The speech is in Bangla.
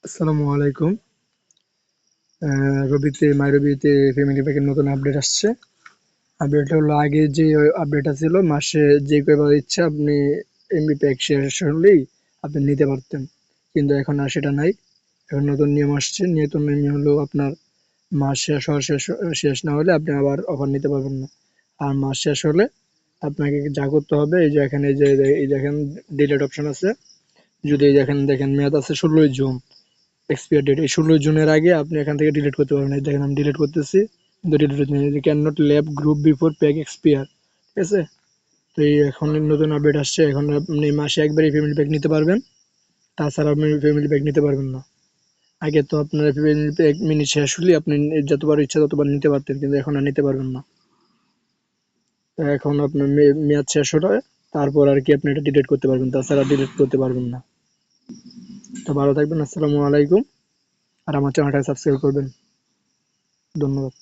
আসসালামু আলাইকুম। রবিতে ফ্যামিলি প্যাকের নতুন আপডেট আসছে। আপডেটটা হলো আগে যে আপডেটটা ছিল মাসে যে কয়বার ইচ্ছা আপনি এমবি প্যাক শেষ হলেই আপনি নিতে পারতেন। কিন্তু এখন আর সেটা নাই। এখন নতুন নিয়ম আসছে। নতুন নিয়ম হলো আপনার মাস শেষ হওয়ার শেষ না হলে আপনি আবার অফার নিতে পারবেন না। আর মাস শেষ হলে আপনাকে যা করতে হবে এই যে এখানে এই দেখেন ডিলেট অপশন আছে। যদি এই দেখেন মেয়াদ আছে 16ই জুন। এক্সপায়ার ডেট এই 16 জুনের আগে আপনি এখান থেকে ডিলিট করতে পারবেন। এই দেখেন আমি ডিলিট করতেছি, কিন্তু ডিলিট হচ্ছে না। Can not lab group before pack expire. ঠিক আছে? তো এই এখন নতুন আপডেট আসছে। এখন আপনি মাসে একবারই ফ্যামিলি প্যাক নিতে পারবেন, তাছাড়া আপনি ফ্যামিলি প্যাক নিতে পারবেন না। আগে তো আপনার ফ্যামিলি প্যাক মিনিট শেষ হলে আপনি যতবার ইচ্ছা ততবার নিতে পারতেন, কিন্তু এখন আর নিতে পারবেন না। তো এখন আপনার মেয়াদ শেষ হলে তারপর আর কি আপনি এটা ডিলিট করতে পারবেন, তাছাড়া ডিলিট করতে পারবেন না। তো ভালো থাকবেন। আসসালামু আলাইকুম। আর আমার চ্যানেলটা সাবস্ক্রাইব করবেন। ধন্যবাদ।